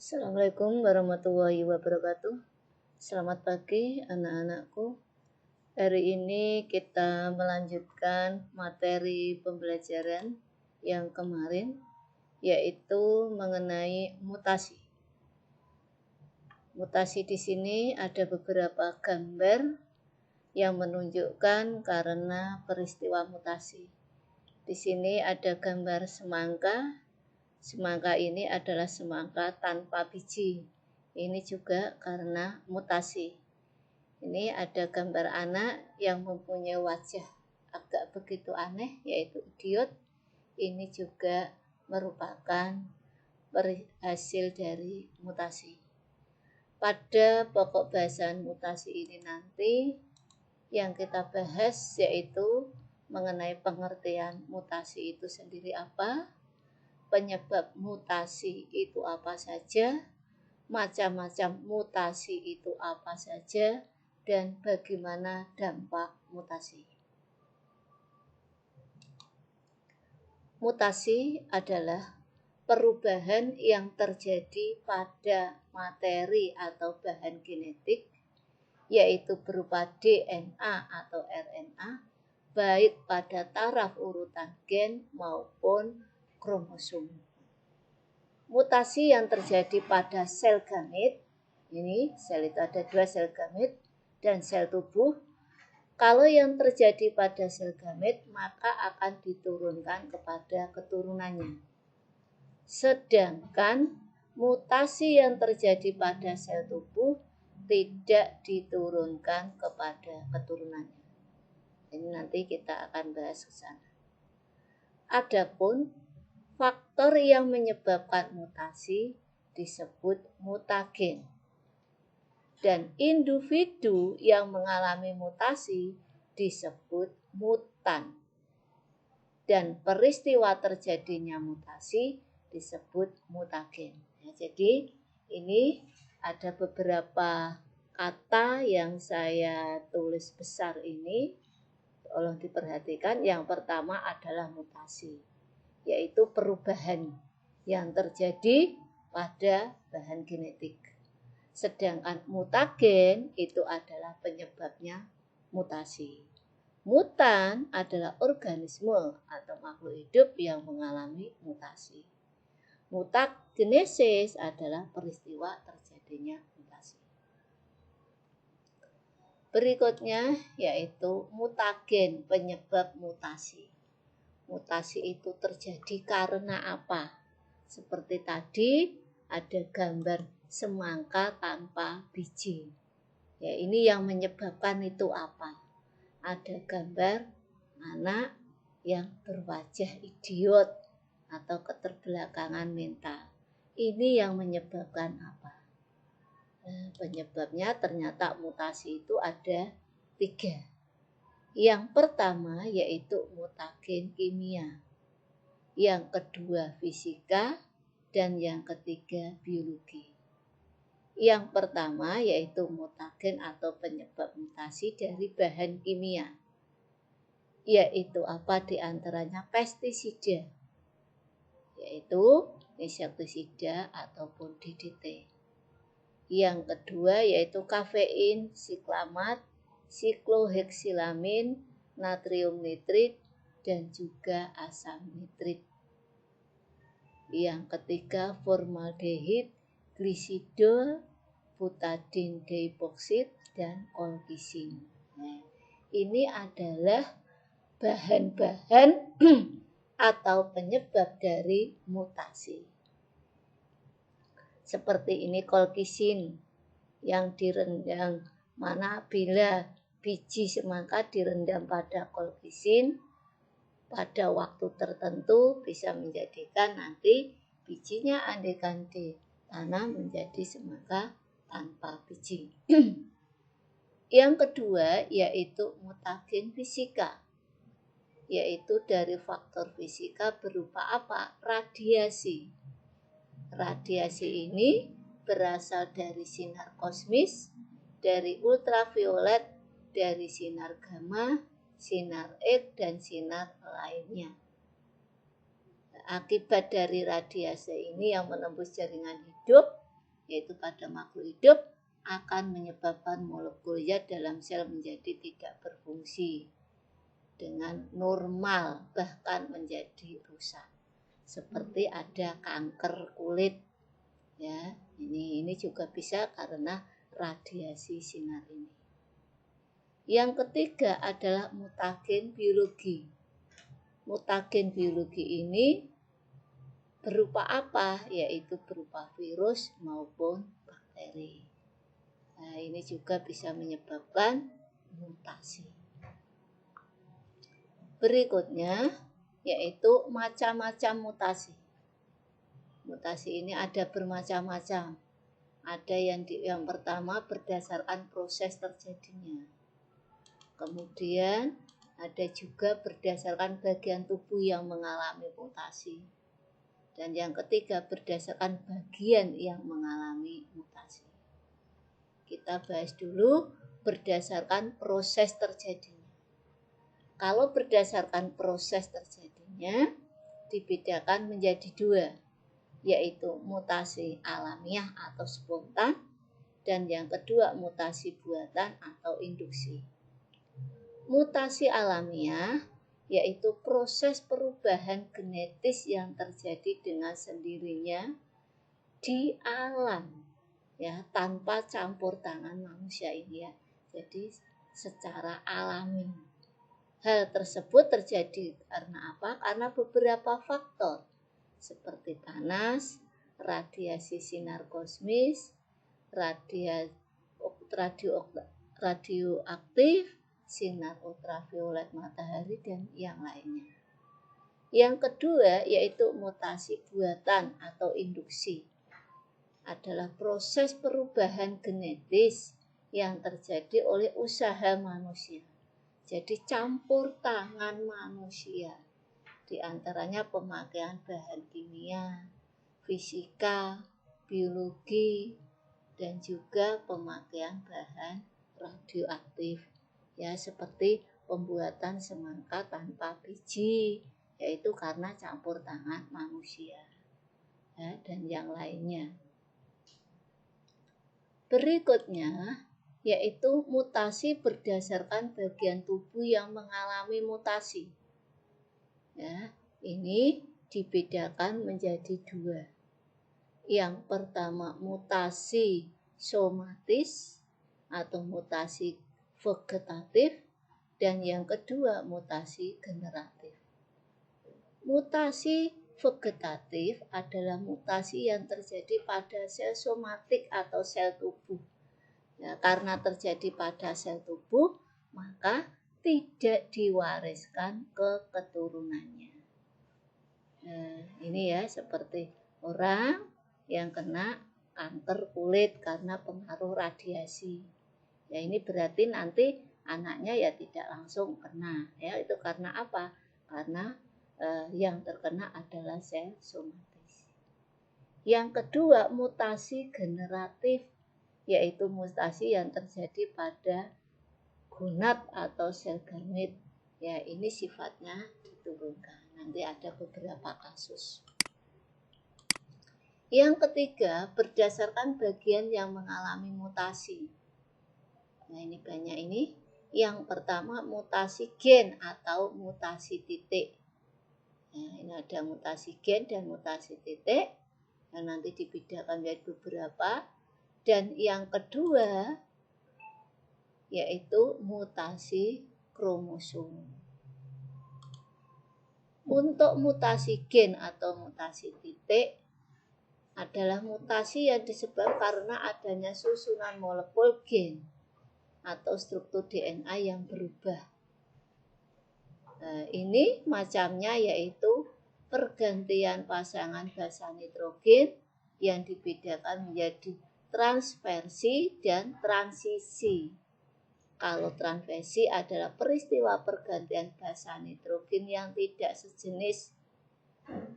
Assalamualaikum warahmatullahi wabarakatuh. Selamat pagi anak-anakku. Hari ini kita melanjutkan materi pembelajaran yang kemarin, yaitu mengenai mutasi. Mutasi di sini ada beberapa gambar yang menunjukkan karena peristiwa mutasi. Di sini ada gambar semangka. Semangka ini adalah semangka tanpa biji. Ini juga karena mutasi. Ini ada gambar anak yang mempunyai wajah agak begitu aneh, yaitu idiot. Ini juga merupakan hasil dari mutasi. Pada pokok bahasan mutasi ini nanti yang kita bahas yaitu mengenai pengertian mutasi itu sendiri apa, penyebab mutasi itu apa saja, macam-macam mutasi itu apa saja, dan bagaimana dampak mutasi. Mutasi adalah perubahan yang terjadi pada materi atau bahan genetik, yaitu berupa DNA atau RNA, baik pada taraf urutan gen maupun kromosom. Mutasi yang terjadi pada sel gamit, ini sel itu ada 2 sel gamit dan sel tubuh. Kalau yang terjadi pada sel gamit maka akan diturunkan kepada keturunannya. Sedangkan mutasi yang terjadi pada sel tubuh tidak diturunkan kepada keturunannya. Ini nanti kita akan bahas ke sana. Adapun faktor yang menyebabkan mutasi disebut mutagen. Dan individu yang mengalami mutasi disebut mutan. Dan peristiwa terjadinya mutasi disebut mutagen. Ya, jadi ini ada beberapa kata yang saya tulis besar ini. Tolong diperhatikan. Yang pertama adalah mutasi, yaitu perubahan yang terjadi pada bahan genetik. Sedangkan mutagen itu adalah penyebabnya mutasi. Mutan adalah organisme atau makhluk hidup yang mengalami mutasi. Mutagenesis adalah peristiwa terjadinya mutasi. Berikutnya yaitu mutagen, penyebab mutasi. Mutasi itu terjadi karena apa? Seperti tadi ada gambar semangka tanpa biji. Ya, ini yang menyebabkan itu apa? Ada gambar anak yang berwajah idiot atau keterbelakangan mental. Ini yang menyebabkan apa? Penyebabnya ternyata mutasi itu ada 3. Yang pertama yaitu mutagen kimia, yang kedua fisika, dan yang ketiga biologi. Yang pertama yaitu mutagen atau penyebab mutasi dari bahan kimia, yaitu apa diantaranya pestisida, yaitu insektisida ataupun DDT. Yang kedua yaitu kafein, siklamat, sikloheksilamin, natrium nitrit, dan juga asam nitrit. Yang ketiga formaldehid, glisidol, butadin diepoksid, dan kolkisin. Nah, ini adalah bahan-bahan atau penyebab dari mutasi. Seperti ini kolkisin yang direndam, mana bila biji semangka direndam pada kolkisin pada waktu tertentu bisa menjadikan nanti bijinya andaikan ditanam menjadi semangka tanpa biji. Yang kedua yaitu mutagen fisika, yaitu dari faktor fisika berupa apa? Radiasi. Radiasi ini berasal dari sinar kosmis, dari ultraviolet, dari sinar gamma, sinar X, dan sinar lainnya. Akibat dari radiasi ini yang menembus jaringan hidup yaitu pada makhluk hidup, akan menyebabkan molekul zat dalam sel menjadi tidak berfungsi dengan normal, bahkan menjadi rusak. Seperti ada kanker kulit, ya. Ini juga bisa karena radiasi sinar ini. Yang ketiga adalah mutagen biologi. Mutagen biologi ini berupa apa? Yaitu berupa virus maupun bakteri. Nah, ini juga bisa menyebabkan mutasi. Berikutnya yaitu macam-macam mutasi. Mutasi ini ada bermacam-macam. Ada yang pertama berdasarkan proses terjadinya. Kemudian ada juga berdasarkan bagian tubuh yang mengalami mutasi. Dan yang ketiga berdasarkan bagian yang mengalami mutasi. Kita bahas dulu berdasarkan proses terjadinya. Kalau berdasarkan proses terjadinya dibedakan menjadi dua, yaitu mutasi alamiah atau spontan, dan yang kedua mutasi buatan atau induksi. Mutasi alamiah yaitu proses perubahan genetis yang terjadi dengan sendirinya di alam, ya, tanpa campur tangan manusia ini, ya. Jadi secara alami. Hal tersebut terjadi karena apa? Karena beberapa faktor seperti panas, radiasi sinar kosmis, radioaktif, sinar ultraviolet matahari, dan yang lainnya. Yang kedua yaitu mutasi buatan atau induksi. Adalah proses perubahan genetis yang terjadi oleh usaha manusia. Jadi campur tangan manusia. Di antaranya pemakaian bahan kimia, fisika, biologi, dan juga pemakaian bahan radioaktif, ya, seperti pembuatan semangka tanpa biji, yaitu karena campur tangan manusia, ya, dan yang lainnya. Berikutnya yaitu mutasi berdasarkan bagian tubuh yang mengalami mutasi. Ya, ini dibedakan menjadi dua. Yang pertama mutasi somatis atau mutasi vegetatif, dan yang kedua mutasi generatif. Mutasi vegetatif adalah mutasi yang terjadi pada sel somatik atau sel tubuh. Ya, karena terjadi pada sel tubuh, maka tidak diwariskan ke keturunannya. Nah, ini ya seperti orang yang kena kanker kulit karena pengaruh radiasi. Ya, ini berarti nanti anaknya ya tidak langsung kena. Ya, itu karena apa? Karena yang terkena adalah sel somatis. Yang kedua, mutasi generatif, yaitu mutasi yang terjadi pada gonad atau sel gamit. Ya, ini sifatnya diturunkan. Nanti ada beberapa kasus. Yang ketiga, berdasarkan bagian yang mengalami mutasi. Nah, ini banyak ini. Yang pertama mutasi gen atau mutasi titik. Nah, ini ada mutasi gen dan mutasi titik. Nah, nanti dibedakan menjadi beberapa. Dan yang kedua yaitu mutasi kromosom. Untuk mutasi gen atau mutasi titik adalah mutasi yang disebabkan karena adanya susunan molekul gen atau struktur DNA yang berubah. Nah, ini macamnya yaitu pergantian pasangan basa nitrogen yang dibedakan menjadi transversi dan transisi. Kalau transversi adalah peristiwa pergantian basa nitrogen yang tidak sejenis.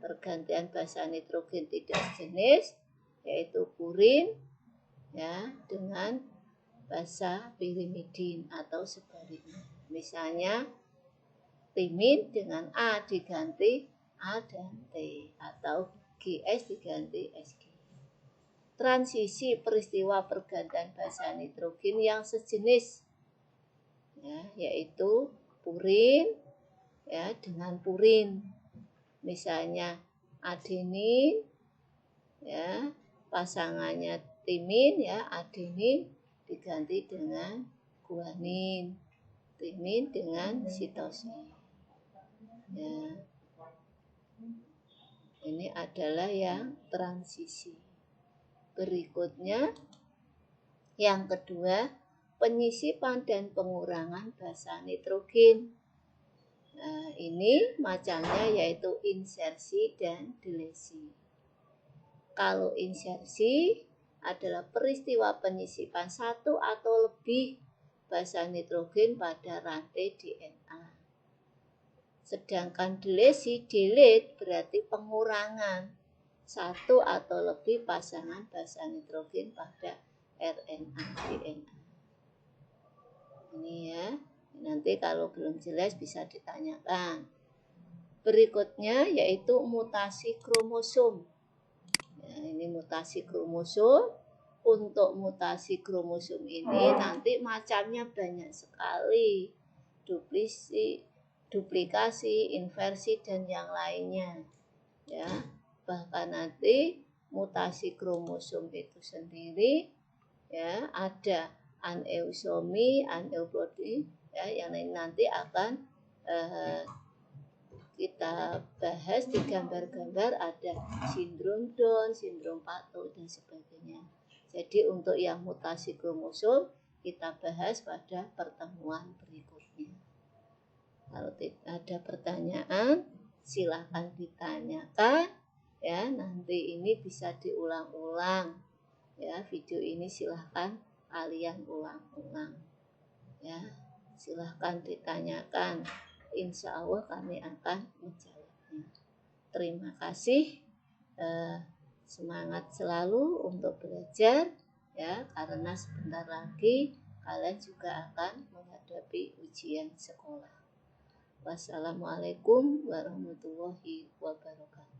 Pergantian basa nitrogen tidak sejenis yaitu purin, ya, dengan basa pirimidin atau sebaliknya. Misalnya timin dengan A diganti A dan T, atau GS diganti SG. transisi peristiwa pergantian basa nitrogen yang sejenis, ya, yaitu purin ya dengan purin. Misalnya adenin ya pasangannya timin ya, adenin diganti dengan guanin, timin dengan sitosin. Ya. Ini adalah yang transisi. Berikutnya yang kedua, penyisipan dan pengurangan basa nitrogen. Nah, ini macamnya yaitu insersi dan delesi. Kalau insersi adalah peristiwa penyisipan satu atau lebih basa nitrogen pada rantai DNA. Sedangkan delesi, delete berarti pengurangan satu atau lebih pasangan basa nitrogen pada RNA DNA. Ini ya, nanti kalau belum jelas bisa ditanyakan. Berikutnya yaitu mutasi kromosom. Ya, ini mutasi kromosom. Untuk mutasi kromosom ini nanti macamnya banyak sekali. Duplikasi, inversi, dan yang lainnya. Ya, bahkan nanti mutasi kromosom itu sendiri ya ada aneuploidy, aneuploidy ya, yang nanti akan kita bahas di gambar-gambar, ada sindrom Down, sindrom Pato, dan sebagainya. Jadi untuk yang mutasi kromosom kita bahas pada pertemuan berikutnya. Kalau ada pertanyaan silahkan ditanyakan ya, nanti ini bisa diulang-ulang ya, video ini silahkan kalian ulang-ulang ya, silahkan ditanyakan, insya Allah kami akan menjawabnya. Terima kasih, semangat selalu untuk belajar ya, karena sebentar lagi kalian juga akan menghadapi ujian sekolah. Wassalamualaikum warahmatullahi wabarakatuh.